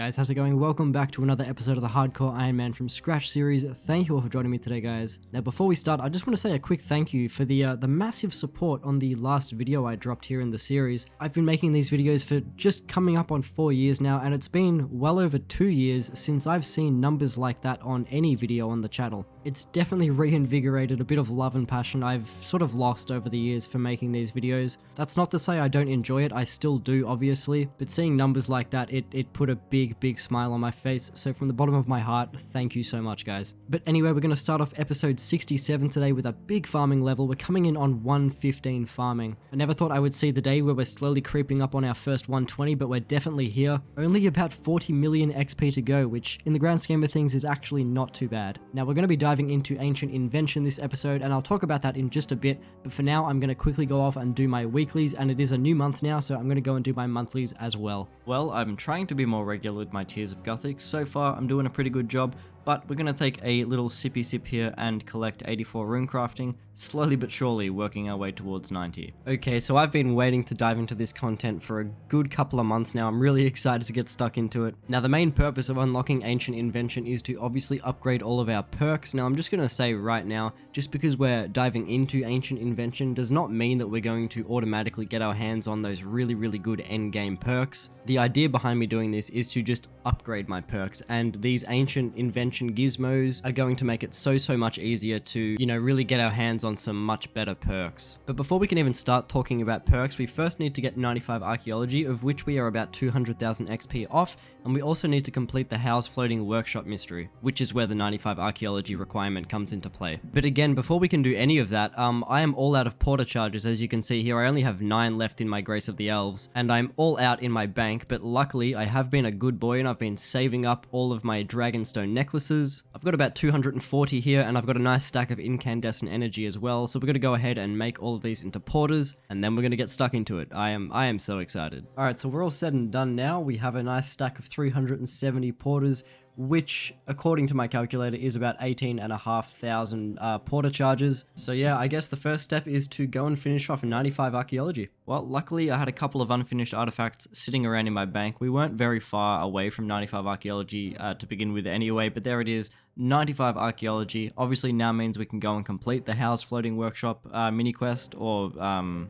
guys, how's it going? Welcome back to another episode of the Hardcore Iron Man from Scratch series. Thank you all for joining me today, guys. Now, before we start, I just want to say a quick thank you for the massive support on the last video I dropped here in the series. I've been making these videos for just coming up on 4 years now, and it's been well over 2 years since I've seen numbers like that on any video on the channel. It's definitely reinvigorated a bit of love and passion I've sort of lost over the years for making these videos. That's not to say I don't enjoy it, I still do obviously, but seeing numbers like that, it put a big smile on my face, so from the bottom of my heart, thank you so much, guys. But anyway, we're going to start off episode 67 today with a big farming level. We're coming in on 115 farming. I never thought I would see the day where we're slowly creeping up on our first 120, but we're definitely here. Only about 40 million XP to go, which in the grand scheme of things is actually not too bad. Now we're going to be diving into Ancient Invention this episode, and I'll talk about that in just a bit, but for now I'm going to quickly go off and do my weeklies, and it is a new month now, so I'm going to go and do my monthlies as well. Well, I'm trying to be more regular with my tiers of Gothic. So far, I'm doing a pretty good job, but we're going to take a little sippy sip here and collect 84 rune crafting, slowly but surely working our way towards 90. Okay, so I've been waiting to dive into this content for a good couple of months now. I'm really excited to get stuck into it. Now, the main purpose of unlocking Ancient Invention is to obviously upgrade all of our perks. Now, I'm just going to say right now, just because we're diving into Ancient Invention does not mean that we're going to automatically get our hands on those really good endgame perks. The idea behind me doing this is to just upgrade my perks, and these Ancient Invention gizmos are going to make it so much easier to, really get our hands on some much better perks. But before we can even start talking about perks, we first need to get 95 archaeology, of which we are about 200,000 XP off, and we also need to complete the How's Floating Workshop mystery, which is where the 95 archaeology requirement comes into play. But again, before we can do any of that, I am all out of porter charges. As you can see here, I only have 9 left in my Grace of the Elves, and I'm all out in my bank, but luckily I have been a good boy and I've been saving up all of my Dragonstone necklaces. I've got about 240 here, and I've got a nice stack of incandescent energy as well, so we're going to go ahead and make all of these into porters, and then we're going to get stuck into it. I am so excited. Alright, so we're all said and done now. We have a nice stack of 370 porters, which, according to my calculator, is about 18,500 porter charges. So yeah, I guess the first step is to go and finish off 95 archaeology. Well, luckily I had a couple of unfinished artifacts sitting around in my bank. We weren't very far away from 95 archaeology to begin with anyway, but there it is, 95 archaeology. Obviously now means we can go and complete the How's Floating Workshop mini quest, or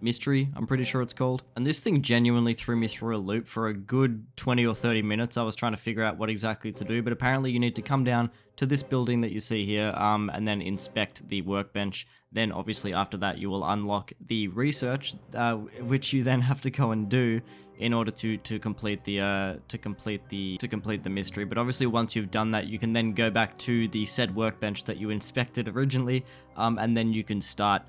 mystery, I'm pretty sure it's called. And this thing genuinely threw me through a loop for a good 20 or 30 minutes. I was trying to figure out what exactly to do, but apparently you need to come down to this building that you see here and then inspect the workbench. Then obviously after that you will unlock the research, which you then have to go and do in order to complete the mystery. But obviously once you've done that, you can then go back to the said workbench that you inspected originally, and then you can start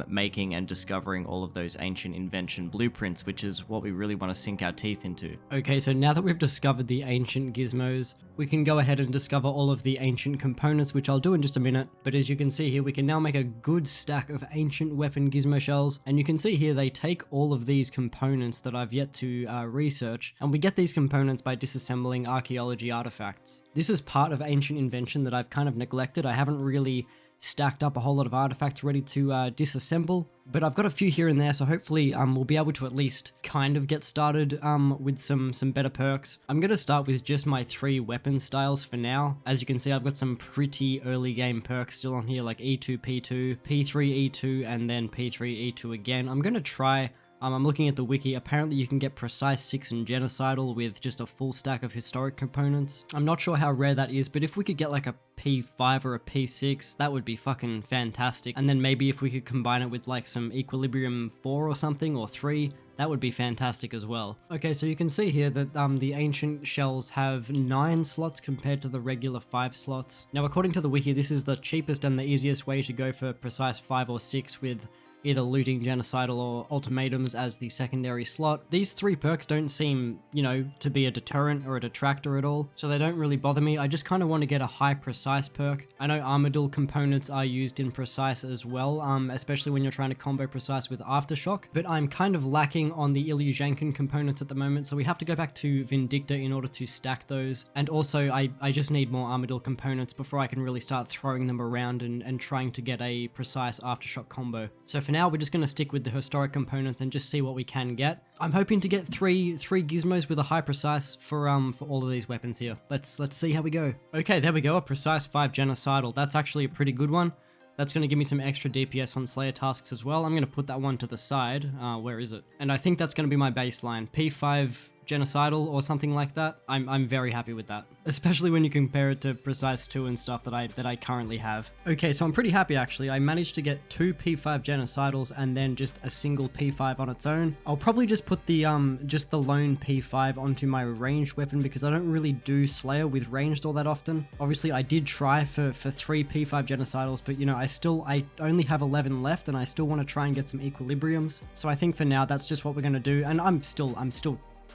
making and discovering all of those Ancient Invention blueprints, which is what we really want to sink our teeth into. Okay, so now that we've discovered the ancient gizmos, we can go ahead and discover all of the ancient components, which I'll do in just a minute. But as you can see here, we can now make a good stack of ancient weapon gizmo shells, and you can see here they take all of these components that I've yet to research, and we get these components by disassembling archaeology artifacts. This is part of Ancient Invention that I've kind of neglected. I haven't really stacked up a whole lot of artifacts ready to disassemble, but I've got a few here and there, so hopefully we'll be able to at least kind of get started with some better perks. I'm going to start with just my 3 weapon styles for now. As you can see, I've got some pretty early game perks still on here, like E2, P2, P3, E2, and then P3, E2 again. I'm going to try... I'm looking at the wiki. Apparently you can get Precise 6 and Genocidal with just a full stack of historic components. I'm not sure how rare that is, but if we could get like a P5 or a P6, that would be fucking fantastic. And then maybe if we could combine it with like some Equilibrium 4 or something, or 3, that would be fantastic as well. Okay, so you can see here that the ancient shells have 9 slots compared to the regular 5 slots. Now, according to the wiki, this is the cheapest and the easiest way to go for Precise 5 or 6 with either looting, genocidal, or ultimatums as the secondary slot. These 3 perks don't seem, to be a deterrent or a detractor at all, so they don't really bother me. I just kind of want to get a high precise perk. I know Armadillo components are used in precise as well, especially when you're trying to combo precise with Aftershock, but I'm kind of lacking on the Ilyushankin components at the moment, so we have to go back to Vindicta in order to stack those. And also, I just need more Armadillo components before I can really start throwing them around and trying to get a precise Aftershock combo. So for now, we're just going to stick with the historic components and just see what we can get. I'm hoping to get three gizmos with a high precise for all of these weapons here. Let's see how we go. Okay, there we go, a precise 5 genocidal. That's actually a pretty good one. That's going to give me some extra DPS on Slayer tasks as well. I'm going to put that one to the side. Where is it? And I think that's going to be my baseline. P5 genocidal or something like that. I'm very happy with that, especially when you compare it to precise 2 and stuff that I currently have. Okay, so I'm pretty happy actually. I managed to get 2 P5 genocidals and then just a single P5 on its own. I'll probably just put the just the lone P5 onto my ranged weapon because I don't really do Slayer with ranged all that often. Obviously I did try for 3 P5 genocidals, but you know, I only have 11 left and I still want to try and get some equilibriums. So I think for now that's just what we're going to do, and I'm still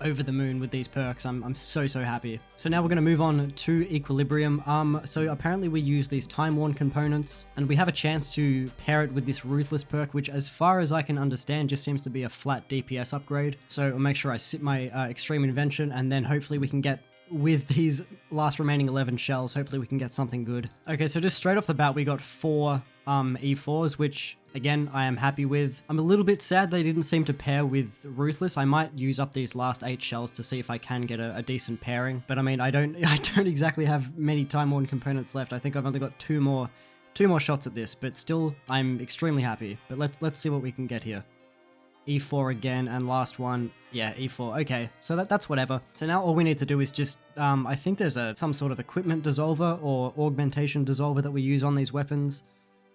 over the moon with these perks. I'm so happy. So now we're going to move on to equilibrium. So apparently we use these time worn components and we have a chance to pair it with this ruthless perk, which as far as I can understand just seems to be a flat DPS upgrade. So I'll make sure I sit my extreme invention, and then hopefully we can get, with these last remaining 11 shells, hopefully we can get something good. Okay, so just straight off the bat we got 4 E4s, which again I am happy with. I'm a little bit sad they didn't seem to pair with Ruthless. I might use up these last 8 shells to see if I can get a decent pairing, but I mean I don't exactly have many time worn components left. I think I've only got two more shots at this, but still I'm extremely happy. But let's see what we can get here. E4 again, and last one, yeah, E4. Okay, so that's whatever. So now all we need to do is just, I think there's some sort of equipment dissolver or augmentation dissolver that we use on these weapons,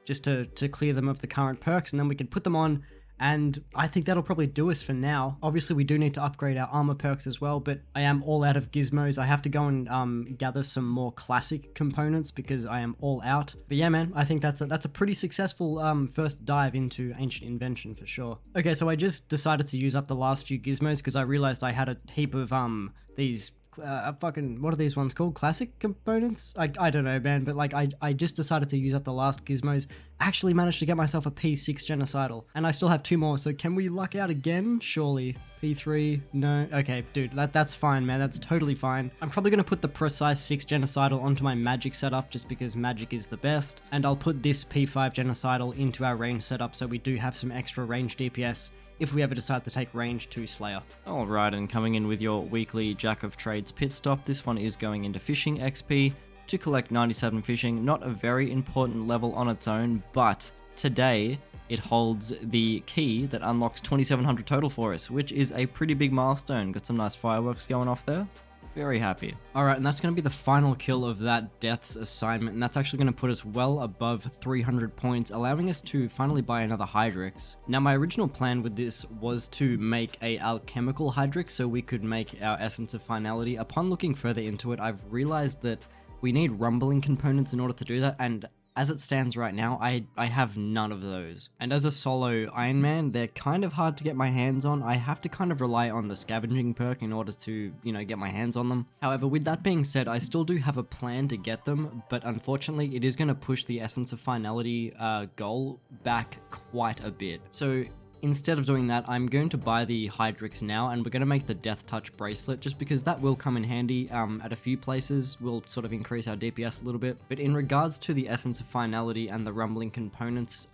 just to clear them of the current perks, and then we can put them on, and I think that'll probably do us for now. Obviously, we do need to upgrade our armor perks as well, but I am all out of gizmos. I have to go and gather some more classic components because I am all out. But yeah, man, I think that's a pretty successful first dive into Ancient Invention for sure. Okay, so I just decided to use up the last few gizmos because I realized I had a heap of these fucking, what are these ones called? Classic components? I don't know, man, but like I just decided to use up the last gizmos. Actually managed to get myself a P6 genocidal, and I still have 2 more, so can we luck out again? Surely. P3, no. Okay, dude, that's fine, man, that's totally fine. I'm probably gonna put the precise 6 genocidal onto my magic setup just because magic is the best, and I'll put this P5 genocidal into our range setup so we do have some extra range DPS if we ever decide to take range to Slayer. Alright, and coming in with your weekly Jack of Trades pit stop, this one is going into fishing XP to collect 97 fishing. Not a very important level on its own, but today it holds the key that unlocks 2700 total for us, which is a pretty big milestone. Got some nice fireworks going off there. Very happy. Alright, and that's going to be the final kill of that Death's assignment, and that's actually going to put us well above 300 points, allowing us to finally buy another Hydrix. Now, my original plan with this was to make a alchemical Hydrix so we could make our Essence of Finality. Upon looking further into it, I've realized that we need rumbling components in order to do that, and as it stands right now, I have none of those. And as a solo Iron Man, they're kind of hard to get my hands on. I have to kind of rely on the scavenging perk in order to, you know, get my hands on them. However, with that being said, I still do have a plan to get them, but unfortunately, it is going to push the Essence of Finality goal back quite a bit. So instead of doing that, I'm going to buy the Hydrix now, and we're going to make the Death Touch bracelet just because that will come in handy at a few places. Will sort of increase our DPS a little bit. But in regards to the Essence of Finality and the rumbling components,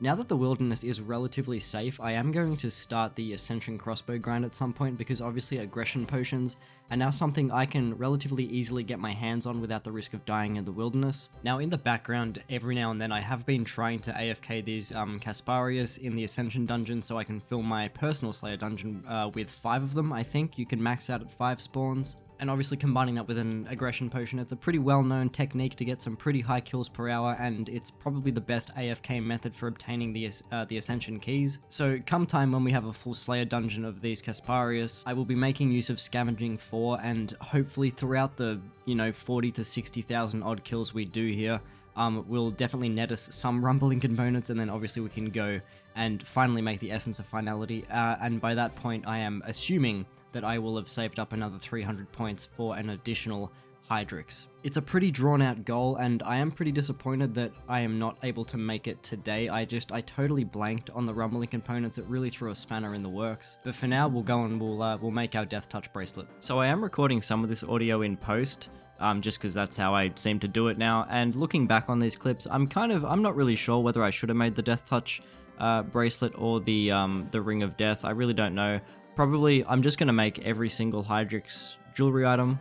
now that the wilderness is relatively safe, I am going to start the Ascension crossbow grind at some point because obviously aggression potions are now something I can relatively easily get my hands on without the risk of dying in the wilderness. Now in the background, every now and then I have been trying to AFK these Casparius in the Ascension dungeon so I can fill my personal Slayer dungeon with 5 of them. I think you can max out at 5 spawns. And obviously combining that with an aggression potion, it's a pretty well-known technique to get some pretty high kills per hour, and it's probably the best AFK method for obtaining the Ascension keys. So come time when we have a full Slayer dungeon of these Casparius, I will be making use of Scavenging 4, and hopefully throughout the, 40 to 60,000 odd kills we do here, will definitely net us some rumbling components, and then obviously we can go and finally make the Essence of Finality, and by that point I am assuming that I will have saved up another 300 points for an additional Hydrix. It's a pretty drawn out goal, and I am pretty disappointed that I am not able to make it today. I totally blanked on the rumbling components. It really threw a spanner in the works. But for now, we'll go and we'll make our Death Touch bracelet. So I am recording some of this audio in post, just because that's how I seem to do it now, and looking back on these clips, I'm not really sure whether I should have made the Death Touch bracelet or the Ring of Death. I really don't know. Probably I'm just gonna make every single Hydrix jewelry item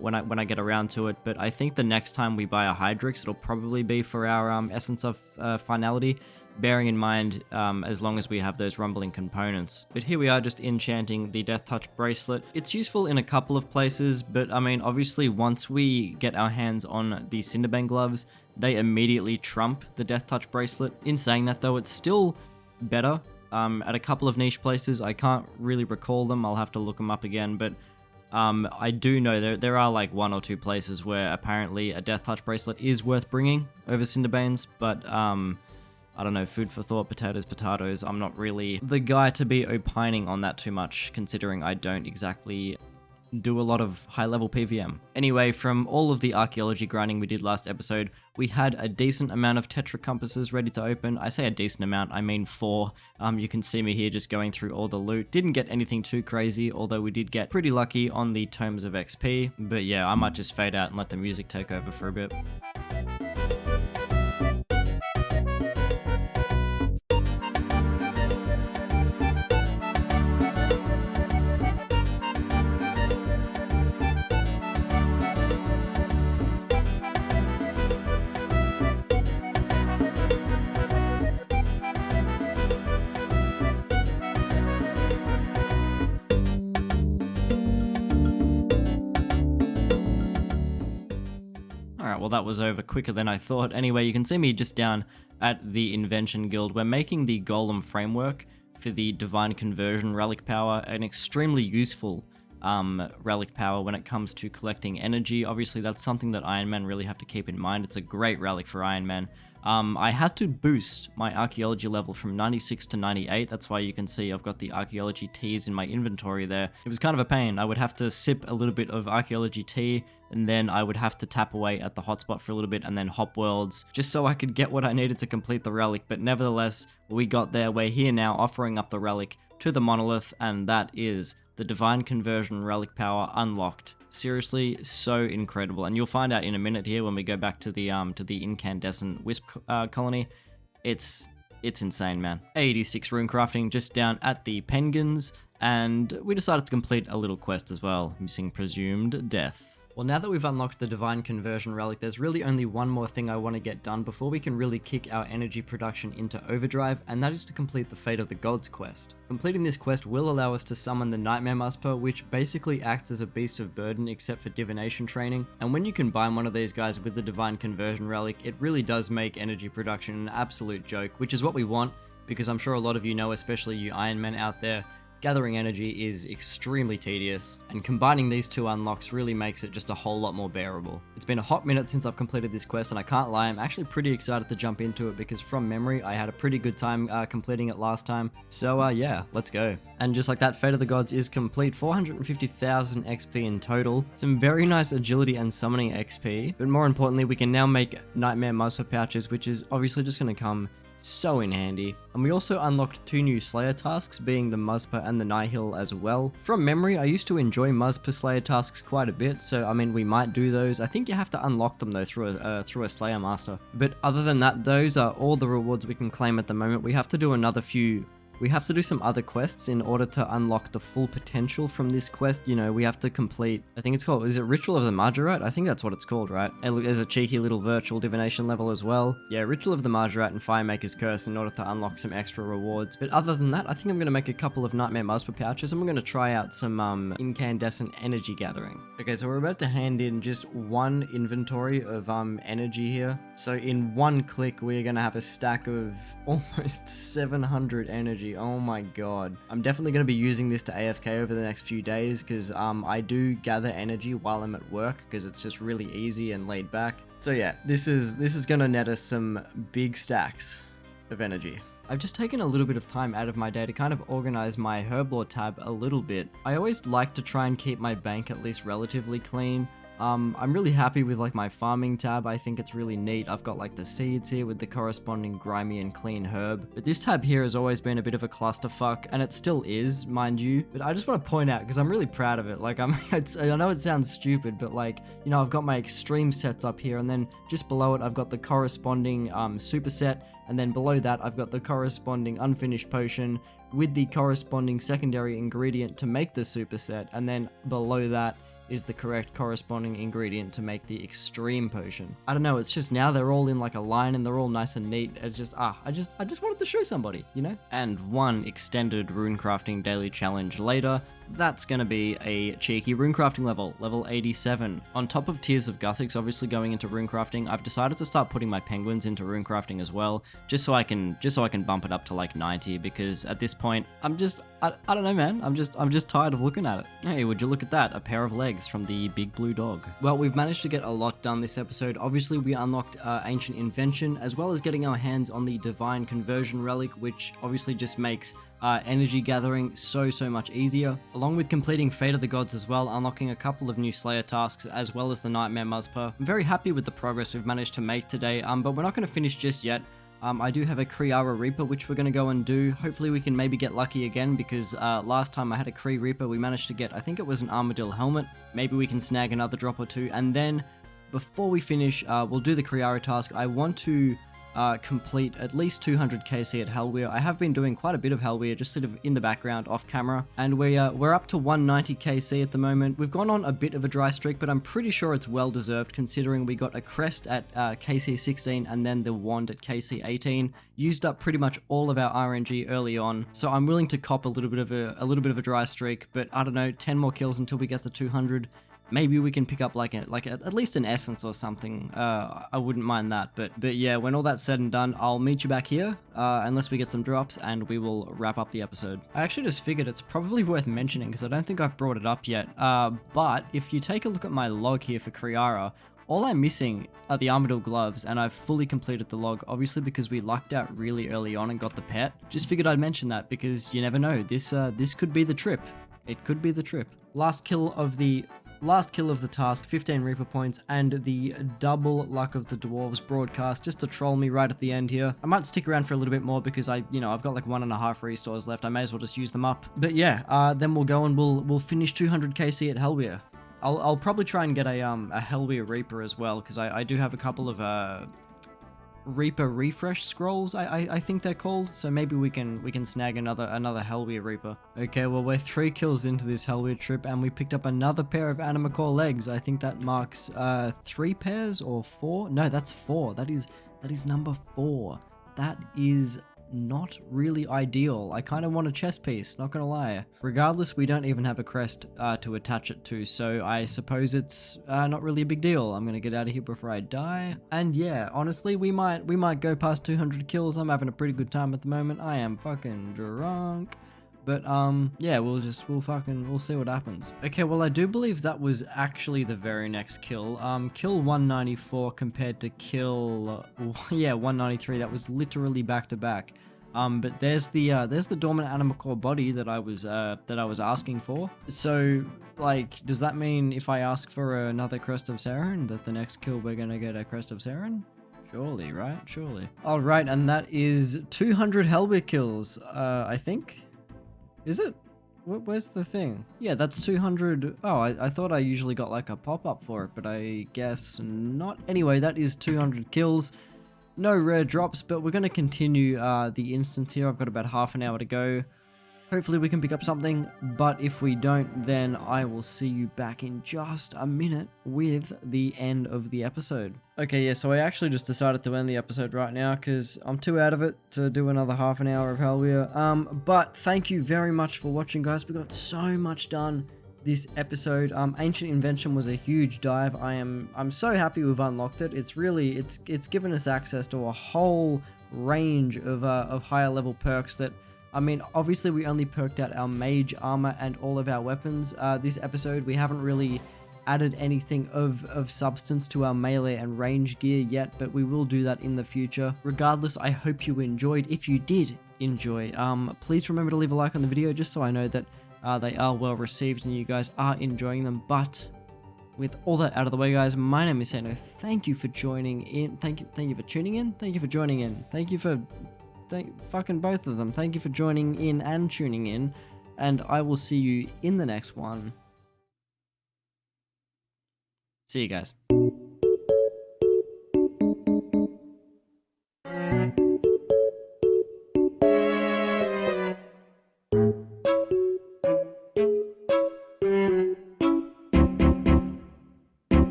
when I get around to it. But I think the next time we buy a Hydrix, it'll probably be for our Essence of Finality. Bearing in mind as long as we have those rumbling components. But here we are just enchanting the Death Touch bracelet. It's useful in a couple of places, but I mean obviously once we get our hands on the Cinderbane gloves, they immediately trump the Death Touch bracelet. In saying that though, it's still better at a couple of niche places. I can't really recall them, I'll have to look them up again, but I do know there are like 1 or 2 places where apparently a Death Touch bracelet is worth bringing over Cinderbanes, but I don't know, food for thought, potatoes. I'm not really the guy to be opining on that too much, considering I don't exactly do a lot of high-level PVM. Anyway, from all of the archaeology grinding we did last episode, we had a decent amount of Tetra compasses ready to open. I say a decent amount, I mean 4. You can see me here just going through all the loot. Didn't get anything too crazy, although we did get pretty lucky on the Tomes of XP. But yeah, I might just fade out and let the music take over for a bit. Alright, well that was over quicker than I thought. Anyway, you can see me just down at the Invention Guild. We're making the Golem framework for the Divine Conversion Relic Power, an extremely useful relic power when it comes to collecting energy. Obviously that's something that Iron Man really have to keep in mind. It's a great relic for Iron Man. I had to boost my archaeology level from 96 to 98. That's why you can see I've got the archaeology teas in my inventory there. It was kind of a pain. I would have to sip a little bit of archaeology tea, and then I would have to tap away at the hotspot for a little bit and then hop worlds just so I could get what I needed to complete the relic. But nevertheless, we got there. We're here now offering up the relic to the monolith, and that is the Divine Conversion Relic Power unlocked. Seriously, so incredible. And you'll find out in a minute here when we go back to the incandescent wisp colony. It's insane, man. 86 rune crafting just down at the Penguins, and we decided to complete a little quest as well, missing presumed death. Well, now that we've unlocked the Divine Conversion Relic, there's really only one more thing I want to get done before we can really kick our energy production into overdrive, and that is to complete the Fate of the Gods quest. Completing this quest will allow us to summon the Nightmare Musper, which basically acts as a beast of burden except for divination training, and when you combine one of these guys with the Divine Conversion Relic, it really does make energy production an absolute joke, which is what we want, because I'm sure a lot of you know, especially you Iron Men out there, gathering energy is extremely tedious, and combining these two unlocks really makes it just a whole lot more bearable. It's been a hot minute since I've completed this quest, and I can't lie, I'm actually pretty excited to jump into it because from memory, I had a pretty good time completing it last time. So yeah, let's go. And just like that, Fate of the Gods is complete, 450,000 XP in total, some very nice agility and summoning XP, but more importantly, we can now make Nightmare Musper pouches, which is obviously just going to come so in handy. And we also unlocked 2 new Slayer tasks, being the Musper and the Nihil as well. From memory, I used to enjoy Musper Slayer tasks quite a bit, so I mean we might do those. I think you have to unlock them though through a Slayer Master. But other than that, those are all the rewards we can claim at the moment. We have to do we have to do some other quests in order to unlock the full potential from this quest. You know, we have to complete, I think it's called, is it Ritual of the Margaret? I think that's what it's called, right? And there's a cheeky little virtual divination level as well. Yeah, Ritual of the Margaret and Firemaker's Curse in order to unlock some extra rewards. But other than that, I think I'm going to make a couple of Nightmare Musper pouches, and we're going to try out some incandescent energy gathering. Okay, so we're about to hand in just one inventory of energy here. So in one click, we're going to have a stack of almost 700 energy. Oh my god. I'm definitely going to be using this to AFK over the next few days because I do gather energy while I'm at work because it's just really easy and laid back. So yeah, this is going to net us some big stacks of energy. I've just taken a little bit of time out of my day to kind of organize my Herblore tab a little bit. I always like to try and keep my bank at least relatively clean. I'm really happy with like my farming tab. I think it's really neat. I've got like the seeds here with the corresponding grimy and clean herb. But this tab here has always been a bit of a clusterfuck, and it still is, mind you. But I just want to point out, because I'm really proud of it. Like I know it sounds stupid, but like, you know, I've got my extreme sets up here, and then just below it, I've got the corresponding superset, and then below that, I've got the corresponding unfinished potion with the corresponding secondary ingredient to make the superset, and then below that is the correct corresponding ingredient to make the extreme potion. I don't know, it's just now they're all in like a line and they're all nice and neat. It's just, I just wanted to show somebody, you know? And one extended runecrafting daily challenge later, that's gonna be a cheeky runecrafting level 87. On top of Tears of Guthix obviously going into runecrafting, I've decided to start putting my penguins into runecrafting as well, just so I can bump it up to like 90, because at this point, I don't know, man, I'm just tired of looking at it. Hey, would you look at that, a pair of legs from the big blue dog. Well, we've managed to get a lot done this episode. Obviously, we unlocked Ancient Invention, as well as getting our hands on the Divine Conversion Relic, which obviously just makes energy gathering so much easier, along with completing Fate of the Gods as well, unlocking a couple of new Slayer tasks as well as the Nightmare Muspah. I'm very happy with the progress we've managed to make today, but we're not going to finish just yet. I do have a Kriara Reaper which we're going to go and do. Hopefully we can maybe get lucky again, because last time I had a Kree Reaper we managed to get, I think it was an Armadillo helmet. Maybe we can snag another drop or two, and then before we finish we'll do the Kriara task. I want to complete at least 200 KC at Hellweir. I have been doing quite a bit of Hellweir, just sort of in the background off camera, and we're up to 190 KC at the moment. We've gone on a bit of a dry streak, but I'm pretty sure it's well deserved, considering we got a crest at KC 16 and then the wand at KC 18. Used up pretty much all of our RNG early on, so I'm willing to cop a little bit of a dry streak. But I don't know, 10 more kills until we get to 200. Maybe we can pick up like at least an essence or something. I wouldn't mind that. But yeah, when all that's said and done, I'll meet you back here, unless we get some drops, and we will wrap up the episode. I actually just figured it's probably worth mentioning, because I don't think I've brought it up yet. But if you take a look at my log here for Kriara, all I'm missing are the Armadillo gloves, and I've fully completed the log, obviously because we lucked out really early on and got the pet. Just figured I'd mention that, because you never know. This could be the trip. It could be the trip. Last kill of the task, 15 Reaper points, and the double luck of the Dwarves broadcast, just to troll me right at the end here. I might stick around for a little bit more, because I've got like 1.5 restores left. I may as well just use them up. But yeah, then we'll go and we'll finish 200 KC at Hellweir. I'll probably try and get a Hellweir Reaper as well, because I do have a couple of Reaper refresh scrolls, I think they're called, so maybe we can snag another Hellweir Reaper. Okay, well, we're 3 kills into this Hellweir trip, and we picked up another pair of Animacore legs. I think that marks 3 pairs or 4. No, that's 4. That is number 4. That is not really ideal. I kind of want a chest piece, not gonna lie. Regardless, we don't even have a crest to attach it to, so I suppose it's not really a big deal. I'm gonna get out of here before I die. And yeah, honestly, we might go past 200 kills. I'm having a pretty good time at the moment. I am fucking drunk. But yeah, we'll see what happens. Okay, well, I do believe that was actually the very next kill. Kill 194 compared to kill 193. That was literally back to back. But there's the dormant Animacore body that I was asking for. So, like, does that mean if I ask for another Crest of Saren, that the next kill we're gonna get a Crest of Saren? Surely, right? Surely. All right, and that is 200 Hellweir kills. I think. Is it? Where's the thing? Yeah, that's 200. Oh, I thought I usually got like a pop-up for it, but I guess not. Anyway, that is 200 kills. No rare drops, but we're going to continue the instance here. I've got about half an hour to go. Hopefully we can pick up something, but if we don't, then I will see you back in just a minute with the end of the episode. Okay, yeah, so I actually just decided to end the episode right now because I'm too out of it to do another half an hour of Hellweir. But thank you very much for watching, guys. We got so much done this episode. Ancient Invention was a huge dive. I'm so happy we've unlocked it. It's given us access to a whole range of higher level perks that, I mean, obviously we only perked out our mage armor and all of our weapons. This episode we haven't really added anything of substance to our melee and range gear yet, but we will do that in the future. Regardless, I hope you enjoyed. If you did enjoy, please remember to leave a like on the video just so I know that they are well received and you guys are enjoying them. But with all that out of the way, guys, my name is Sano. Thank you for joining in. Thank you for tuning in. Thank you for joining in. Thank you for fucking both of them. Thank you for joining in and tuning in, and I will see you in the next one. See you guys.